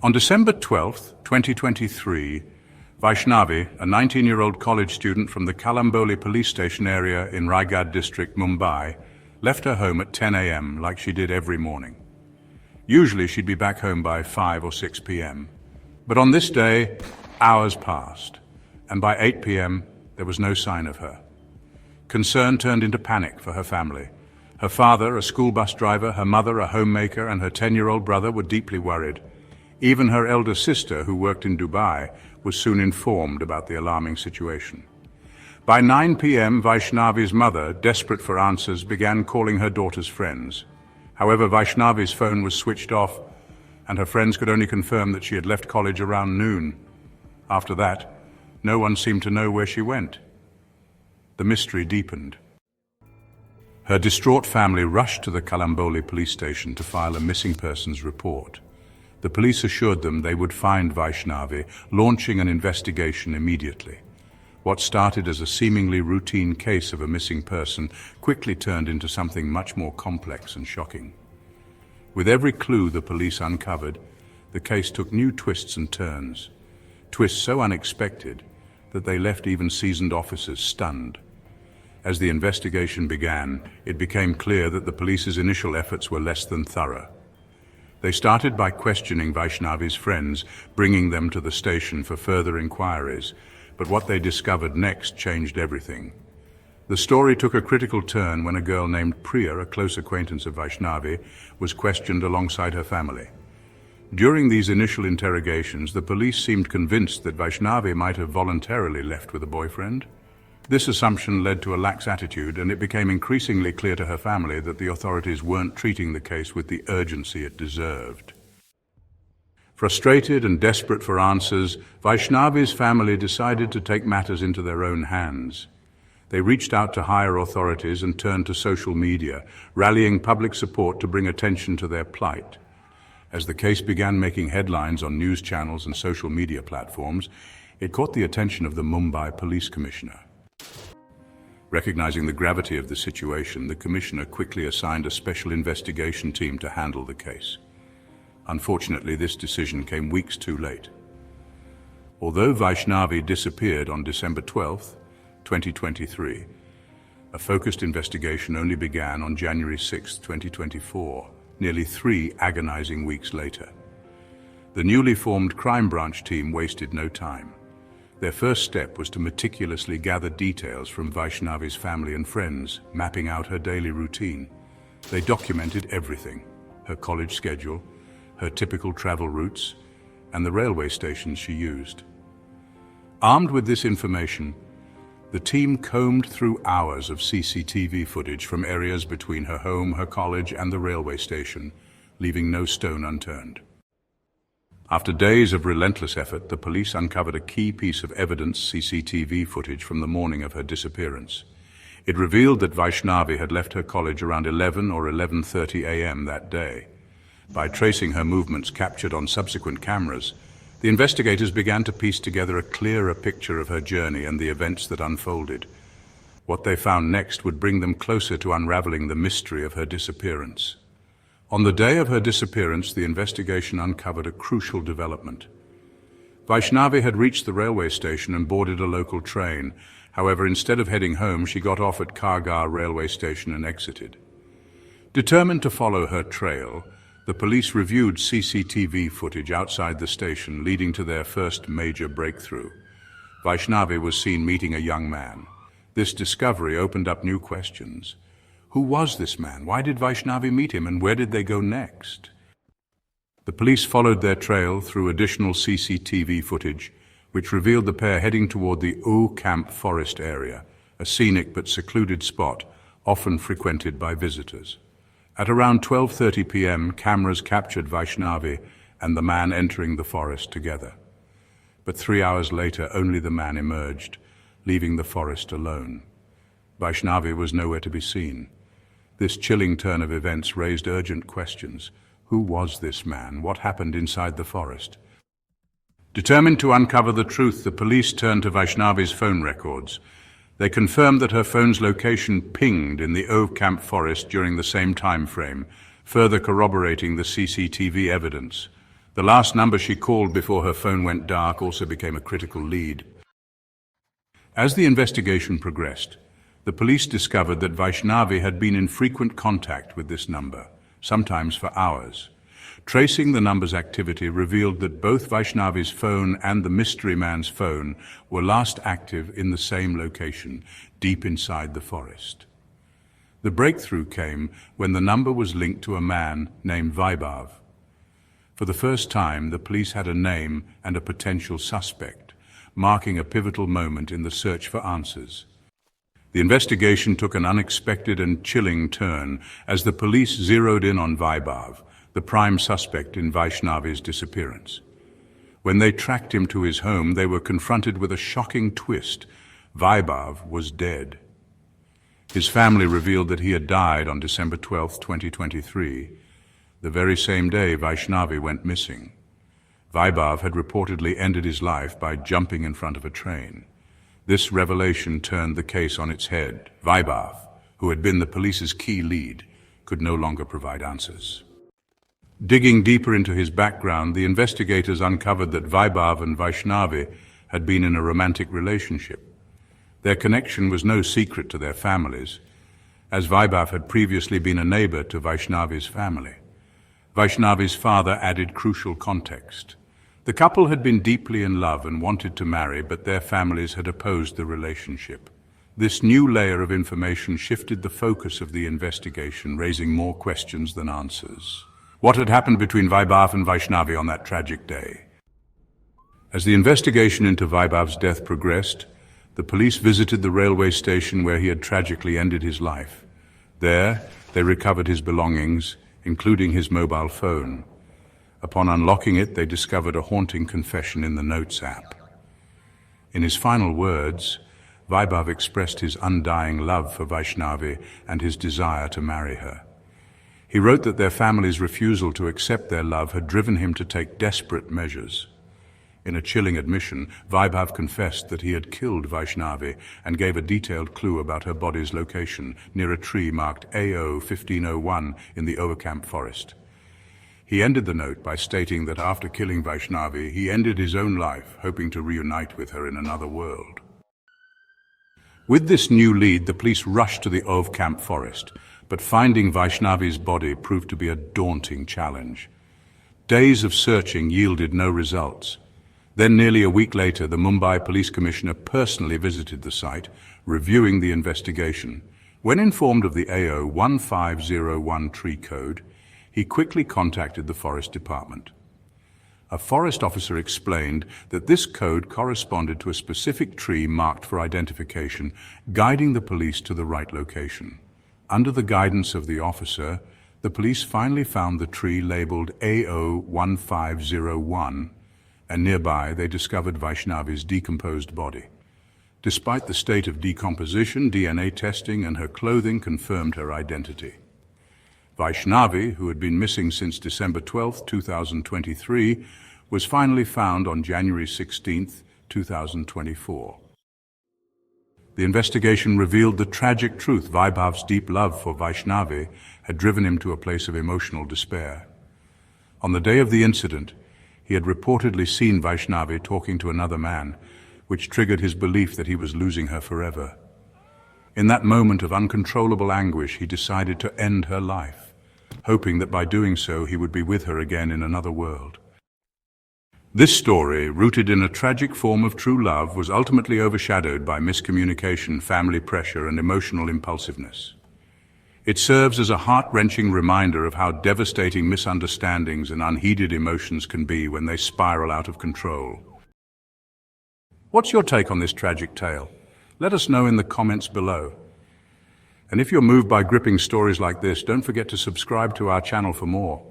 On December 12, 2023, Vaishnavi, a 19-year-old college student from the Kalamboli police station area in Raigad district, Mumbai, left her home at 10 a.m. like she did every morning. Usually she'd be back home by 5 or 6 p.m. But on this day, hours passed, and by 8 p.m. there was no sign of her. Concern turned into panic for her family. Her father, a school bus driver, her mother, a homemaker, and her 10-year-old brother were deeply worried. Even her elder sister, who worked in Dubai, was soon informed about the alarming situation. By 9 p.m., Vaishnavi's mother, desperate for answers, began calling her daughter's friends. However, Vaishnavi's phone was switched off, and her friends could only confirm that she had left college around noon. After that, no one seemed to know where she went. The mystery deepened. Her distraught family rushed to the Kalamboli police station to file a missing persons report. The police assured them they would find Vaishnavi, launching an investigation immediately. What started as a seemingly routine case of a missing person quickly turned into something much more complex and shocking. With every clue the police uncovered, the case took new twists and turns. Twists so unexpected that they left even seasoned officers stunned. As the investigation began, it became clear that the police's initial efforts were less than thorough. They started by questioning Vaishnavi's friends, bringing them to the station for further inquiries, but what they discovered next changed everything. The story took a critical turn when a girl named Priya, a close acquaintance of Vaishnavi, was questioned alongside her family. During these initial interrogations, the police seemed convinced that Vaishnavi might have voluntarily left with a boyfriend. This assumption led to a lax attitude, and it became increasingly clear to her family that the authorities weren't treating the case with the urgency it deserved. Frustrated and desperate for answers, Vaishnavi's family decided to take matters into their own hands. They reached out to higher authorities and turned to social media, rallying public support to bring attention to their plight. As the case began making headlines on news channels and social media platforms, it caught the attention of the Mumbai police commissioner. Recognizing the gravity of the situation, the commissioner quickly assigned a special investigation team to handle the case. Unfortunately, this decision came weeks too late. Although Vaishnavi disappeared on December 12, 2023, a focused investigation only began on January 6, 2024, nearly 3 agonizing weeks later. The newly formed crime branch team wasted no time. Their first step was to meticulously gather details from Vaishnavi's family and friends, mapping out her daily routine. They documented everything: her college schedule, her typical travel routes, and the railway stations she used. Armed with this information, the team combed through hours of CCTV footage from areas between her home, her college, and the railway station, leaving no stone unturned. After days of relentless effort, the police uncovered a key piece of evidence: CCTV footage from the morning of her disappearance. It revealed that Vaishnavi had left her college around 11 or 11:30 a.m. that day. By tracing her movements captured on subsequent cameras, the investigators began to piece together a clearer picture of her journey and the events that unfolded. What they found next would bring them closer to unraveling the mystery of her disappearance. On the day of her disappearance, the investigation uncovered a crucial development. Vaishnavi had reached the railway station and boarded a local train. However, instead of heading home, she got off at Kargar railway station and exited. Determined to follow her trail, the police reviewed CCTV footage outside the station, leading to their first major breakthrough. Vaishnavi was seen meeting a young man. This discovery opened up new questions. Who was this man? Why did Vaishnavi meet him, and where did they go next? The police followed their trail through additional CCTV footage, which revealed the pair heading toward the O Camp forest area, a scenic but secluded spot often frequented by visitors. At around 12:30 p.m., cameras captured Vaishnavi and the man entering the forest together. But 3 hours later, only the man emerged, leaving the forest alone. Vaishnavi was nowhere to be seen. This chilling turn of events raised urgent questions. Who was this man? What happened inside the forest? Determined to uncover the truth, the police turned to Vaishnavi's phone records. They confirmed that her phone's location pinged in the Ove Camp forest during the same time frame, further corroborating the CCTV evidence. The last number she called before her phone went dark also became a critical lead. As the investigation progressed, the police discovered that Vaishnavi had been in frequent contact with this number, sometimes for hours. Tracing the number's activity revealed that both Vaishnavi's phone and the mystery man's phone were last active in the same location, deep inside the forest. The breakthrough came when the number was linked to a man named Vaibhav. For the first time, the police had a name and a potential suspect, marking a pivotal moment in the search for answers. The investigation took an unexpected and chilling turn as the police zeroed in on Vaibhav, the prime suspect in Vaishnavi's disappearance. When they tracked him to his home, they were confronted with a shocking twist. Vaibhav was dead. His family revealed that he had died on December 12, 2023, the very same day Vaishnavi went missing. Vaibhav had reportedly ended his life by jumping in front of a train. This revelation turned the case on its head. Vaibhav, who had been the police's key lead, could no longer provide answers. Digging deeper into his background, the investigators uncovered that Vaibhav and Vaishnavi had been in a romantic relationship. Their connection was no secret to their families, as Vaibhav had previously been a neighbor to Vaishnavi's family. Vaishnavi's father added crucial context. The couple had been deeply in love and wanted to marry, but their families had opposed the relationship. This new layer of information shifted the focus of the investigation, raising more questions than answers. What had happened between Vaibhav and Vaishnavi on that tragic day? As the investigation into Vaibhav's death progressed, the police visited the railway station where he had tragically ended his life. There, they recovered his belongings, including his mobile phone. Upon unlocking it, they discovered a haunting confession in the Notes app. In his final words, Vaibhav expressed his undying love for Vaishnavi and his desire to marry her. He wrote that their family's refusal to accept their love had driven him to take desperate measures. In a chilling admission, Vaibhav confessed that he had killed Vaishnavi and gave a detailed clue about her body's location near a tree marked AO 1501 in the Overcamp forest. He ended the note by stating that after killing Vaishnavi, he ended his own life, hoping to reunite with her in another world. With this new lead, the police rushed to the Overcamp forest, but finding Vaishnavi's body proved to be a daunting challenge. Days of searching yielded no results. Then, nearly a week later, the Mumbai police commissioner personally visited the site, reviewing the investigation. When informed of the AO 1501 tree code, he quickly contacted the forest department. A forest officer explained that this code corresponded to a specific tree marked for identification, guiding the police to the right location. Under the guidance of the officer, the police finally found the tree labeled AO 1501, and nearby they discovered Vaishnavi's decomposed body. Despite the state of decomposition, DNA testing and her clothing confirmed her identity. Vaishnavi, who had been missing since December 12, 2023, was finally found on January 16, 2024. The investigation revealed the tragic truth. Vaibhav's deep love for Vaishnavi had driven him to a place of emotional despair. On the day of the incident, he had reportedly seen Vaishnavi talking to another man, which triggered his belief that he was losing her forever. In that moment of uncontrollable anguish, he decided to end her life, hoping that by doing so he would be with her again in another world. This story, rooted in a tragic form of true love, was ultimately overshadowed by miscommunication, family pressure, and emotional impulsiveness. It serves as a heart-wrenching reminder of how devastating misunderstandings and unheeded emotions can be when they spiral out of control. What's your take on this tragic tale? Let us know in the comments below. And if you're moved by gripping stories like this, don't forget to subscribe to our channel for more.